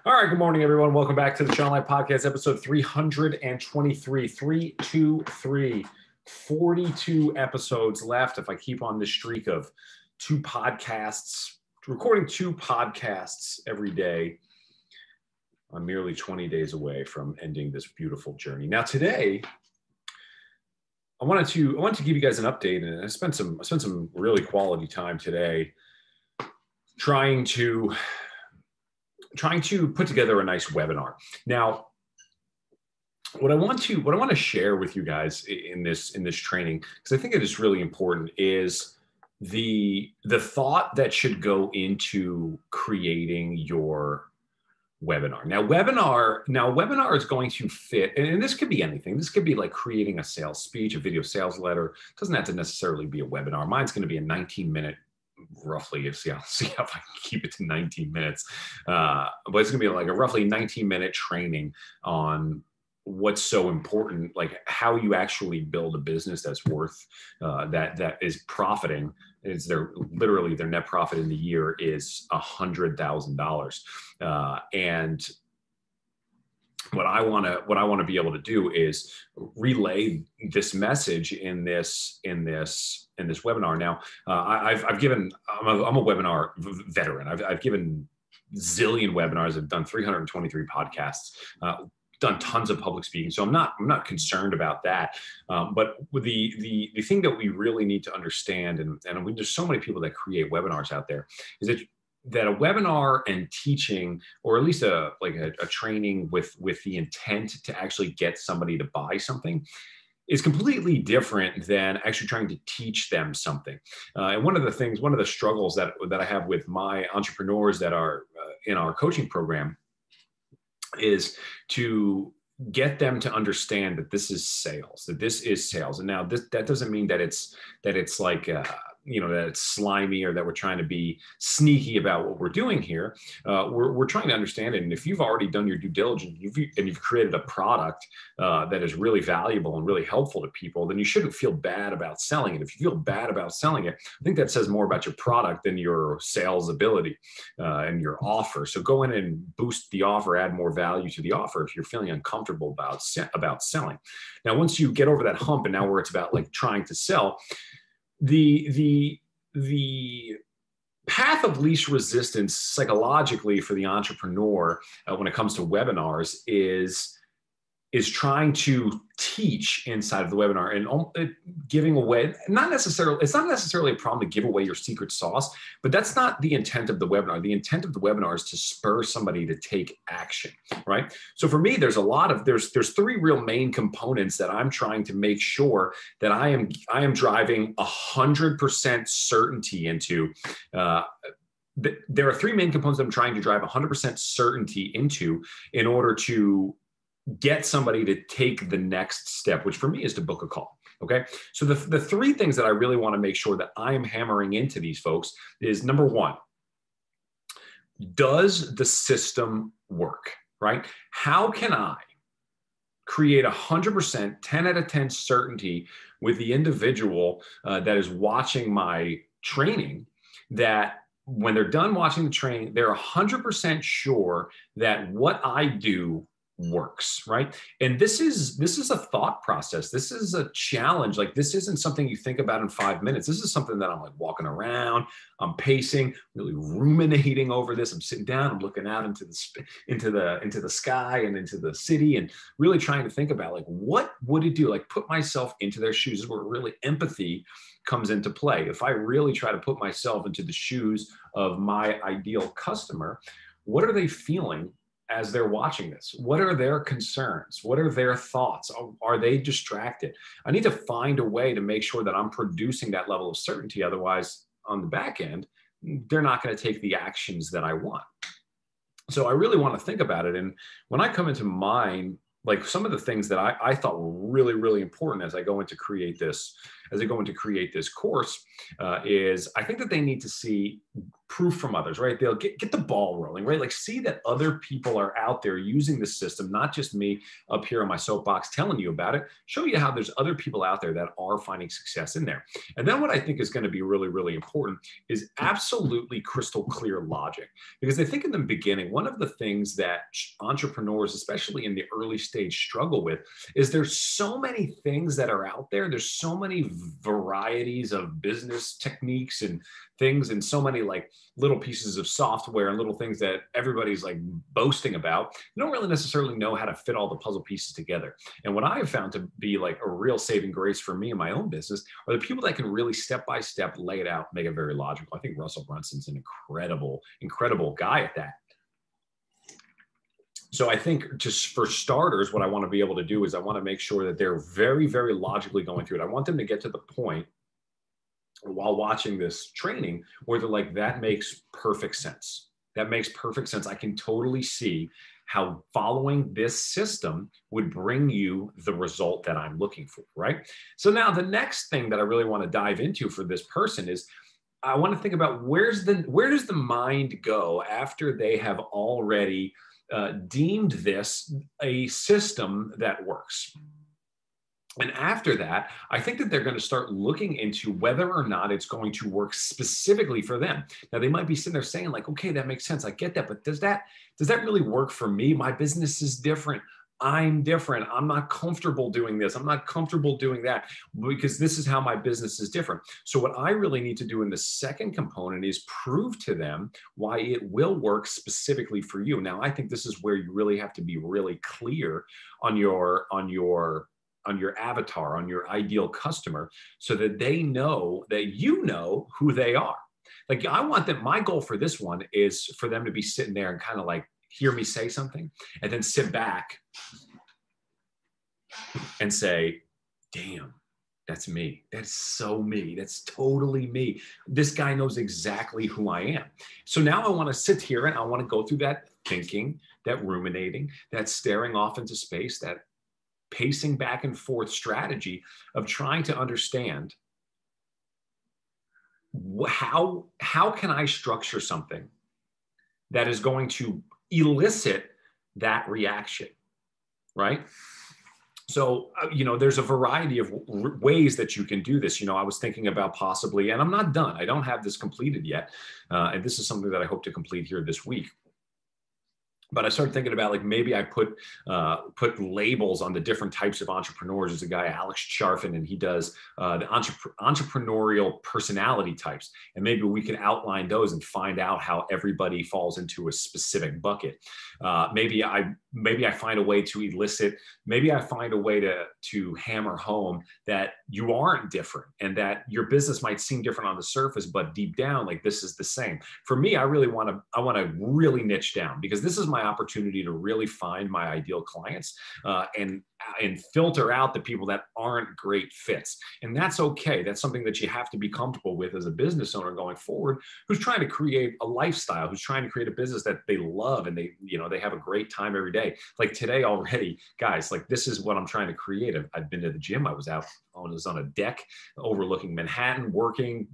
All right, good morning, everyone. Welcome back to the Sean Live Podcast, episode 323, 323, 42 episodes left. If I keep on this streak of recording two podcasts every day, I'm merely 20 days away from ending this beautiful journey. Now, today, I wanted to give you guys an update, and I spent some really quality time today trying to put together a nice webinar. Now, what I want to share with you guys in this training, because I think it is really important, is the thought that should go into creating your webinar. Now, webinar is going to fit, and this could be anything. This could be like creating a sales speech, a video sales letter. It doesn't have to necessarily be a webinar. Mine's going to be a 19-minute. Roughly, see if I can keep it to 19 minutes. But it's gonna be like a roughly 19-minute training on what's so important, like how you actually build a business that's worth that is profiting. Is their net profit in the year is $100,000, and what I want to be able to do is relay this message in this webinar. Now, I'm a webinar veteran. I've given zillion webinars. I've done 323 podcasts. Done tons of public speaking, so I'm not concerned about that. But the thing that we really need to understand, and there's so many people that create webinars out there, is that a webinar and teaching, or at least a training with the intent to actually get somebody to buy something, is completely different than actually trying to teach them something. And one of the struggles that I have with my entrepreneurs that are in our coaching program is to get them to understand that this is sales, And now that doesn't mean that it's like, that it's slimy or that we're trying to be sneaky about what we're doing here. We're trying to understand it. And if you've already done your due diligence and you've created a product that is really valuable and really helpful to people, then you shouldn't feel bad about selling it. If you feel bad about selling it, I think that says more about your product than your sales ability and your offer. So go in and boost the offer, add more value to the offer if you're feeling uncomfortable about selling. Now, once you get over that hump, and now where it's about like trying to sell, the path of least resistance psychologically for the entrepreneur when it comes to webinars is trying to teach inside of the webinar and giving away, it's not necessarily a problem to give away your secret sauce, but that's not the intent of the webinar. The intent of the webinar is to spur somebody to take action, right? So for me, there's three real main components that I'm trying to make sure that I am driving 100% certainty into. There are three main components I'm trying to drive 100% certainty into in order to get somebody to take the next step, which for me is to book a call. Okay. So the three things that I really want to make sure that I am hammering into these folks is, number one, does the system work, right? How can I create 100%, 10 out of 10 certainty with the individual that is watching my training, that when they're done watching the training, they're 100% sure that what I do works, right? And this is a thought process. This is a challenge. Like, this isn't something you think about in 5 minutes. This is something that I'm like walking around, I'm pacing, really ruminating over this. I'm sitting down, I'm looking out into the sky and into the city, and really trying to think about, like, what would it do? Like, put myself into their shoes. This is where really empathy comes into play. If I really try to put myself into the shoes of my ideal customer, what are they feeling as they're watching this? What are their concerns? What are their thoughts? Are they distracted? I need to find a way to make sure that I'm producing that level of certainty. Otherwise, on the back end, they're not going to take the actions that I want. So I really want to think about it. And when I come into mind, like, some of the things that I thought were really, really important as I go into create this course, is I think that they need to see proof from others, right? They'll get the ball rolling, right? Like see that other people are out there using the system, not just me up here on my soapbox telling you about it, show you how there's other people out there that are finding success in there. And then what I think is going to be really, really important is absolutely crystal clear logic. Because I think in the beginning, one of the things that entrepreneurs, especially in the early stage, struggle with is there's so many things that are out there. There's so many varieties of business techniques and things, and so many like little pieces of software and little things that everybody's like boasting about. You don't really necessarily know how to fit all the puzzle pieces together. And what I have found to be like a real saving grace for me in my own business are the people that can really step by step lay it out, make it very logical. I think Russell Brunson's an incredible guy at that. So I think just for starters, what I want to be able to do is I want to make sure that they're very, very logically going through it. I want them to get to the point while watching this training where they're like, that makes perfect sense. That makes perfect sense. I can totally see how following this system would bring you the result that I'm looking for, right? So now the next thing that I really want to dive into for this person is I want to think about where does the mind go after they have already deemed this a system that works. And after that, I think that they're going to start looking into whether or not it's going to work specifically for them. Now, they might be sitting there saying like, okay, that makes sense. I get that. But does that really work for me? My business is different. I'm different. I'm not comfortable doing this. I'm not comfortable doing that because this is how my business is different. So what I really need to do in the second component is prove to them why it will work specifically for you. Now, I think this is where you really have to be really clear on your avatar, on your ideal customer, so that they know that you know who they are. Like I want them, my goal for this one is for them to be sitting there and kind of like hear me say something and then sit back and say, damn, that's me. That's so me. That's totally me. This guy knows exactly who I am. So now I want to sit here and I want to go through that thinking, that ruminating, that staring off into space, that pacing back and forth strategy of trying to understand how can I structure something that is going to elicit that reaction, right? So, there's a variety of ways that you can do this. I was thinking about possibly, and I'm not done. I don't have this completed yet. And this is something that I hope to complete here this week. But I started thinking about like maybe I put labels on the different types of entrepreneurs. There's a guy, Alex Charfen, and he does the entrepreneurial personality types. And maybe we can outline those and find out how everybody falls into a specific bucket. Maybe I find a way to elicit. Maybe I find a way to hammer home that you aren't different and that your business might seem different on the surface, but deep down, like this is the same. For me, I want to really niche down because this is my opportunity to really find my ideal clients and filter out the people that aren't great fits. And that's okay. That's something that you have to be comfortable with as a business owner going forward, who's trying to create a lifestyle, who's trying to create a business that they love and they have a great time every day. Like today already, guys, like this is what I'm trying to create. I've been to the gym. I was on a deck overlooking Manhattan, working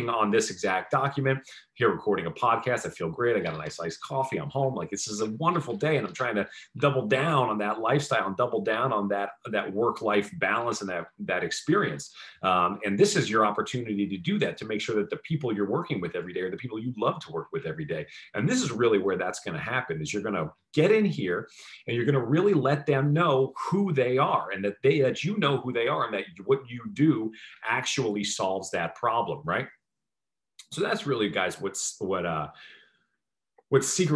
on this exact document, here recording a podcast. I feel great. I got a nice iced coffee. I'm home. Like this is a wonderful day. And I'm trying to double down on that lifestyle and double down on that work-life balance and that experience. And this is your opportunity to do that, to make sure that the people you're working with every day are the people you'd love to work with every day. And this is really where that's going to happen, is you're going to get in here and you're going to really let them know who they are and that you know who they are and that what you do actually solves that problem, right? So that's really, guys, what secret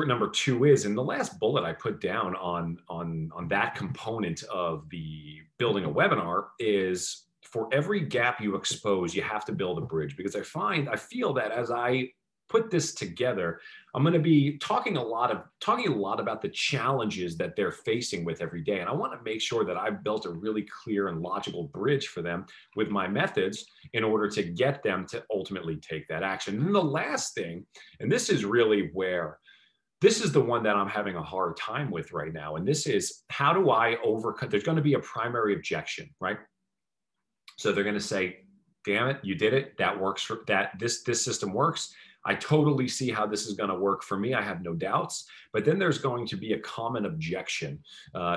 number 2 is. And the last bullet I put down on that component of the building a webinar is, for every gap you expose, you have to build a bridge. Because I feel that as I put this together, I'm going to be talking a lot about the challenges that they're facing with every day. And I want to make sure that I've built a really clear and logical bridge for them with my methods in order to get them to ultimately take that action. And the last thing, and this is really where, this is the one that I'm having a hard time with right now. And this is, how do I overcome? There's going to be a primary objection, right? So they're going to say, damn it, you did it. That works for that. This system works. I totally see how this is going to work for me. I have no doubts. But then there's going to be a common objection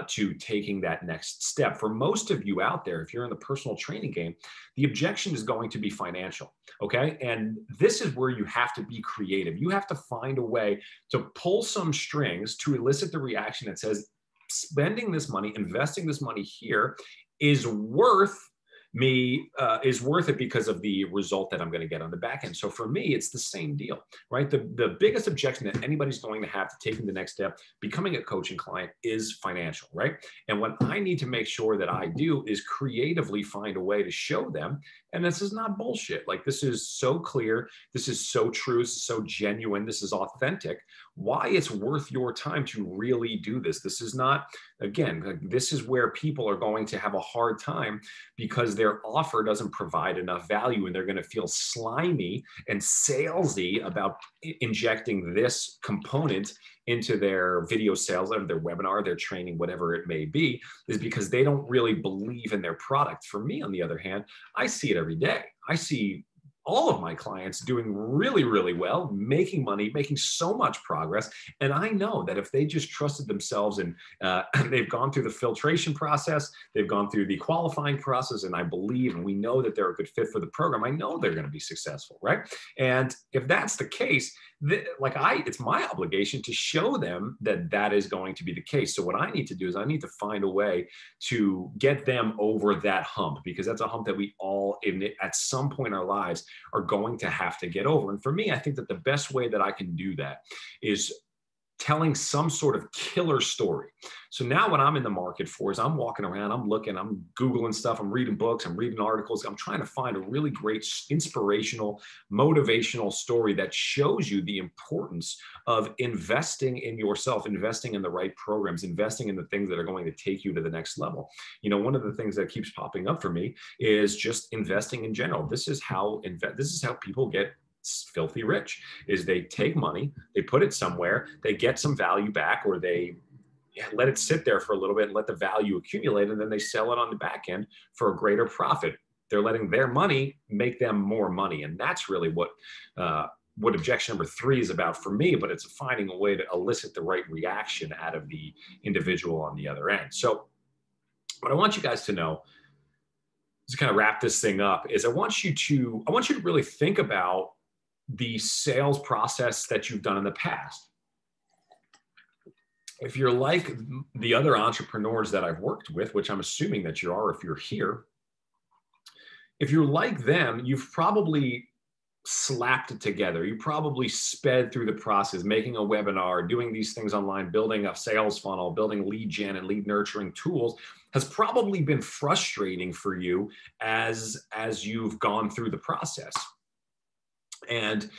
to taking that next step. For most of you out there, if you're in the personal training game, the objection is going to be financial. Okay. And this is where you have to be creative. You have to find a way to pull some strings to elicit the reaction that says, spending this money, investing this money here is worth it because of the result that I'm going to get on the back end. So for me, it's the same deal, right? The biggest objection that anybody's going to have to taking the next step, becoming a coaching client, is financial, right? And what I need to make sure that I do is creatively find a way to show them. And this is not bullshit. Like, this is so clear. This is so true. This is so genuine. This is authentic. Why it's worth your time to really do this. This is not, again, this is where people are going to have a hard time because their offer doesn't provide enough value, and they're going to feel slimy and salesy about injecting this component into their video sales, or their webinar, their training, whatever it may be, is because they don't really believe in their product. For me, on the other hand, I see it every day. I see all of my clients doing really, really well, making money, making so much progress. And I know that if they just trusted themselves and they've gone through the filtration process, they've gone through the qualifying process, and I believe, and we know that they're a good fit for the program, I know they're going to be successful, right? And if that's the case, it's my obligation to show them that that is going to be the case. So what I need to do is I need to find a way to get them over that hump, because that's a hump that we all, at some point in our lives, are going to have to get over. And for me, I think that the best way that I can do that is telling some sort of killer story. So now what I'm in the market for is I'm walking around, I'm looking, I'm Googling stuff, I'm reading books, I'm reading articles. I'm trying to find a really great inspirational, motivational story that shows you the importance of investing in yourself, investing in the right programs, investing in the things that are going to take you to the next level. You know, one of the things that keeps popping up for me is just investing in general. This is how people get filthy rich, is they take money, they put it somewhere, they get some value back, or they let it sit there for a little bit and let the value accumulate, and then they sell it on the back end for a greater profit. They're letting their money make them more money. And that's really what objection number 3 is about for me, but it's finding a way to elicit the right reaction out of the individual on the other end. So what I want you guys to know, to kind of wrap this thing up, is I want you to really think about the sales process that you've done in the past. If you're like the other entrepreneurs that I've worked with, which I'm assuming that you are if you're here, if you're like them, you've probably slapped it together. You probably sped through the process, making a webinar, doing these things online, building a sales funnel, building lead gen and lead nurturing tools has probably been frustrating for you as you've gone through the process. And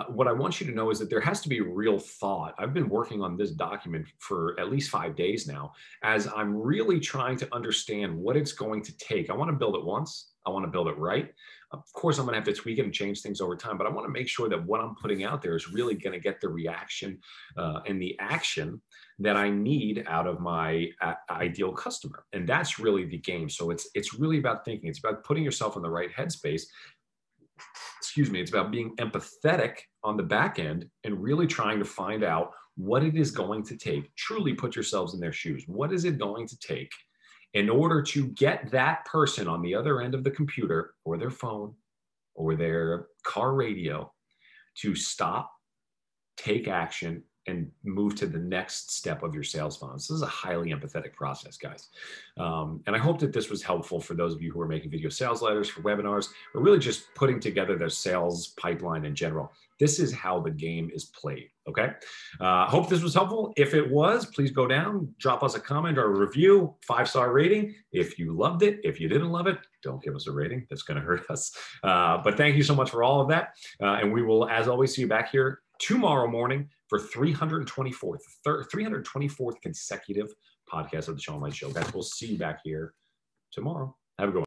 what I want you to know is that there has to be real thought. I've been working on this document for at least 5 days now, as I'm really trying to understand what it's going to take. I want to build it once. I want to build it right. Of course, I'm going to have to tweak it and change things over time, but I want to make sure that what I'm putting out there is really going to get the reaction and the action that I need out of my ideal customer. And that's really the game. So it's really about thinking. It's about putting yourself in the right headspace. Excuse me, it's about being empathetic on the back end and really trying to find out what it is going to take. Truly put yourselves in their shoes. What is it going to take in order to get that person on the other end of the computer or their phone or their car radio to stop, take action, and move to the next step of your sales funnel? This is a highly empathetic process, guys. And I hope that this was helpful for those of you who are making video sales letters, for webinars, or really just putting together their sales pipeline in general. This is how the game is played, okay? Hope this was helpful. If it was, please go down, drop us a comment or a review, 5-star rating. If you loved it, if you didn't love it, don't give us a rating. That's gonna hurt us. But thank you so much for all of that. And we will, as always, see you back here tomorrow morning for 324th consecutive podcast of the Sean Light Show. Guys, we'll see you back here tomorrow. Have a good one.